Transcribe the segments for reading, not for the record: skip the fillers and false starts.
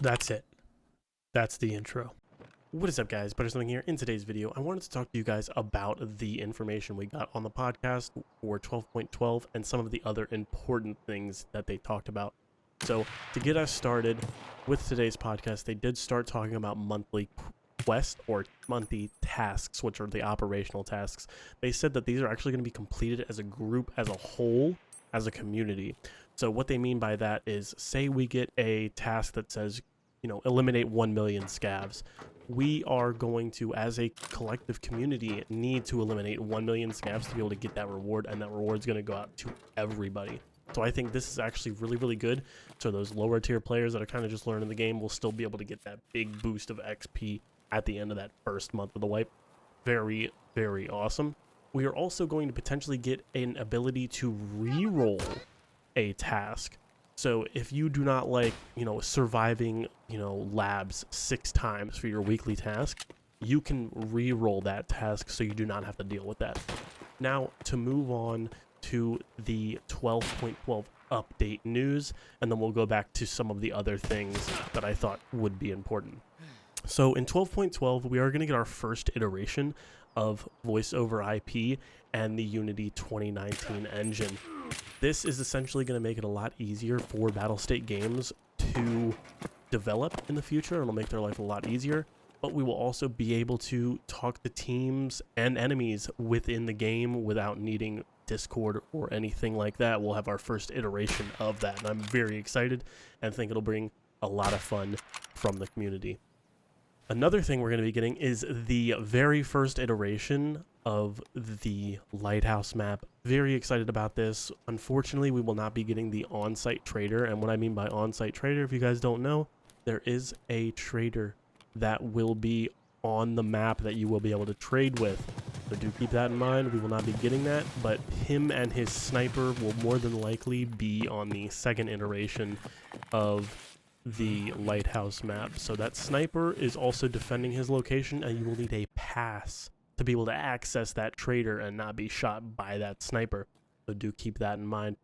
That's it. That's the intro. What is up, guys? Better Something here. In today's video, I wanted to talk to you guys about the information we got on the podcast for 12.12 and some of the other important things that they talked about. So to get us started with today's podcast, they did start talking about monthly quests or monthly tasks, which are the operational tasks. They said that these are actually going to be completed as a group, as a whole, as a community. So what they mean by that is, say we get a task that says, eliminate 1 million scavs. We are going to, as a collective community, need to eliminate 1 million scavs to be able to get that reward, and that reward is going to go out to everybody. So I think this is actually really, really good. So those lower tier players that are kind of just learning the game will still be able to get that big boost of XP at the end of that first month of the wipe. Very, very awesome. We are also going to potentially get an ability to re-roll a task. So if you do not like, surviving, labs 6 times for your weekly task, you can re-roll that task so you do not have to deal with that. Now, to move on to the 12.12 update news, and then we'll go back to some of the other things that I thought would be important. So in 12.12, we are going to get our first iteration of voice over IP and the Unity 2019 engine. This is essentially going to make it a lot easier for Battlestate games to develop in the future. It'll make their life a lot easier, but we will also be able to talk to teams and enemies within the game without needing Discord or anything like that. We'll have our first iteration of that, and I'm very excited and think it'll bring a lot of fun from the community. Another thing we're going to be getting is the very first iteration of the Lighthouse map. Very excited about this. Unfortunately, we will not be getting the on-site trader. And what I mean by on-site trader, if you guys don't know, there is a trader that will be on the map that you will be able to trade with. So do keep that in mind. We will not be getting that, but him and his sniper will more than likely be on the second iteration of the Lighthouse map. So that sniper is also defending his location, and you will need a pass to be able to access that trader and not be shot by that sniper. So do keep that in mind.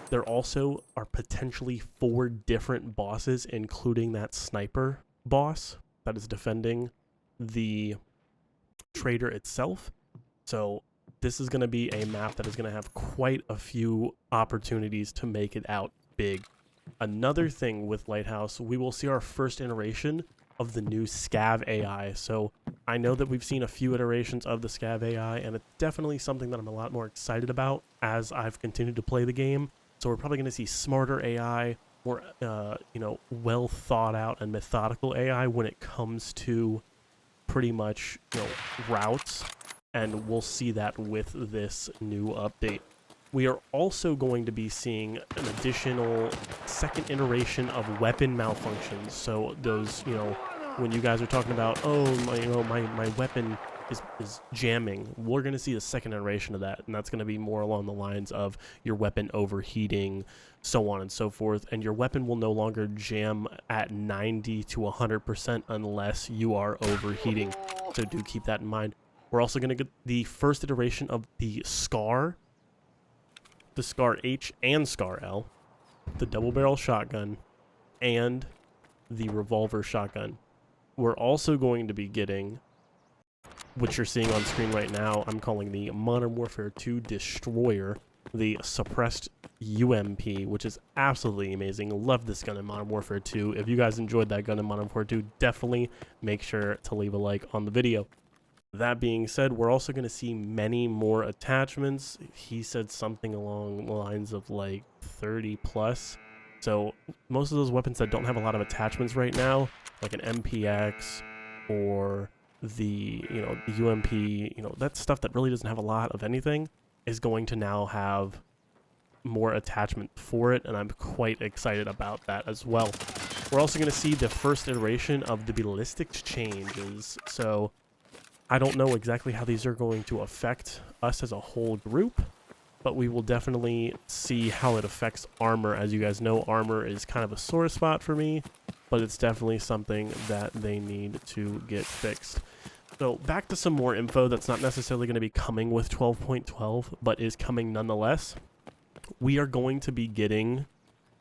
There also are potentially 4 different bosses, including that sniper boss that is defending the trader itself. So this is going to be a map that is going to have quite a few opportunities to make it out big. Another thing with Lighthouse, we will see our first iteration of the new Scav AI. So I know that we've seen a few iterations of the Scav AI, and it's definitely something that I'm a lot more excited about as I've continued to play the game. So we're probably going to see smarter AI, more, well thought out and methodical AI when it comes to pretty much, routes. And we'll see that with this new update. We are also going to be seeing an additional second iteration of weapon malfunctions. So those, when you guys are talking about, my weapon is jamming, we're going to see the second iteration of that. And that's going to be more along the lines of your weapon overheating, so on and so forth. And your weapon will no longer jam at 90 to 100% unless you are overheating. So do keep that in mind. We're also going to get the first iteration of the SCAR, the SCAR H and SCAR L, the double barrel shotgun, and the revolver shotgun. We're also going to be getting, what you're seeing on screen right now, I'm calling the Modern Warfare 2 Destroyer, the suppressed UMP, which is absolutely amazing. Love this gun in Modern Warfare 2. If you guys enjoyed that gun in Modern Warfare 2, definitely make sure to leave a like on the video. That being said, we're also going to see many more attachments. He said something along the lines of like 30 plus. So most of those weapons that don't have a lot of attachments right now, like an MPX or the, the UMP, that stuff that really doesn't have a lot of anything, is going to now have more attachment for it. And I'm quite excited about that as well. We're also going to see the first iteration of the ballistics changes. So I don't know exactly how these are going to affect us as a whole group, but we will definitely see how it affects armor. As you guys know, armor is kind of a sore spot for me, but it's definitely something that they need to get fixed. So back to some more info that's not necessarily going to be coming with 12.12, but is coming nonetheless. We are going to be getting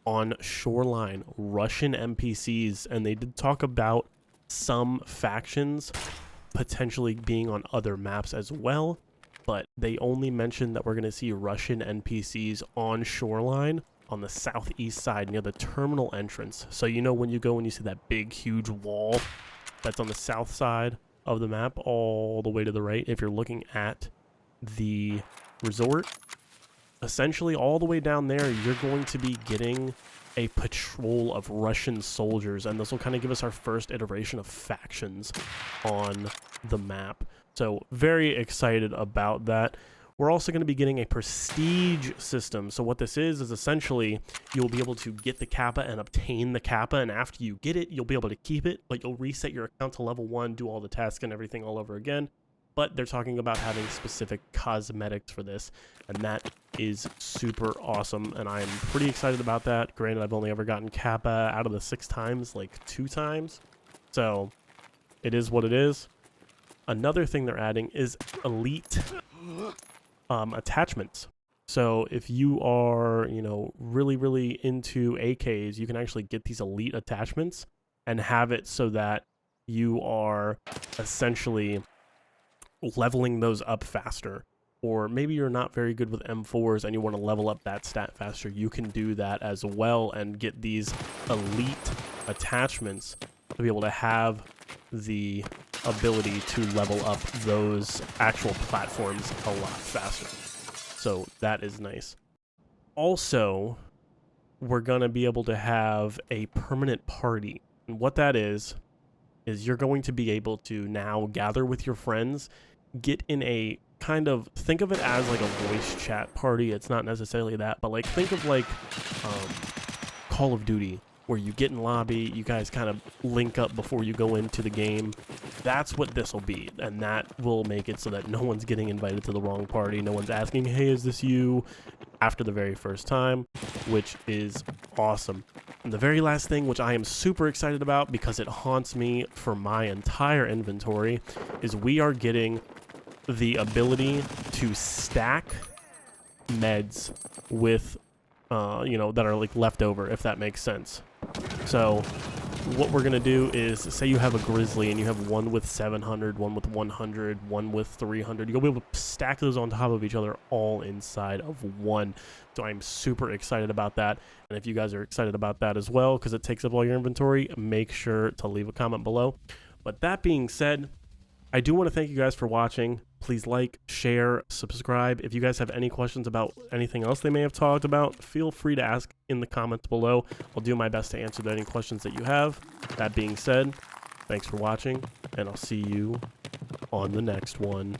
on Shoreline, Russian NPCs, and they did talk about some factions potentially being on other maps as well, but they only mentioned that we're going to see Russian NPCs on Shoreline on the southeast side near the terminal entrance. So you know when you go and you see that big huge wall that's on the south side of the map all the way to the right, if you're looking at the resort, essentially all the way down there you're going to be getting a patrol of Russian soldiers, and this will kind of give us our first iteration of factions on the map. So very excited about that. We're also going to be getting a prestige system. So what this is essentially you'll be able to get the Kappa and obtain the Kappa, and after you get it, you'll be able to keep it, but you'll reset your account to level 1, do all the tasks and everything all over again. But they're talking about having specific cosmetics for this, and that is super awesome, and I'm pretty excited about that. Granted, I've only ever gotten Kappa out of the 6 times, like 2 times, so it is what it is. Another thing they're adding is elite attachments. So if you are, you know, really into AKs, you can actually get these elite attachments and have it so that you are essentially leveling those up faster. Or maybe you're not very good with M4s and you want to level up that stat faster, you can do that as well and get these elite attachments to be able to have the ability to level up those actual platforms a lot faster. So that is nice. Also, we're going to be able to have a permanent party. And what that is you're going to be able to now gather with your friends, get in a kind of, think of it as like a voice chat party. It's not necessarily that, but like think of like Call of Duty, where you get in lobby, you guys kind of link up before you go into the game. That's what this will be, and that will make it so that no one's getting invited to the wrong party. No one's asking, hey, is this you? After the very first time, which is awesome. And the very last thing, which I am super excited about because it haunts me for my entire inventory, is we are getting the ability to stack meds with, you know, that are like left over, if that makes sense. So what we're going to do is, say you have a Grizzly and you have one with 700, one with 100, one with 300. You'll be able to stack those on top of each other all inside of one. So I'm super excited about that. And if you guys are excited about that as well, because it takes up all your inventory, make sure to leave a comment below. But that being said, I do want to thank you guys for watching. Please like, share, subscribe. If you guys have any questions about anything else they may have talked about, feel free to ask in the comments below. I'll do my best to answer any questions that you have. That being said, thanks for watching, and I'll see you on the next one.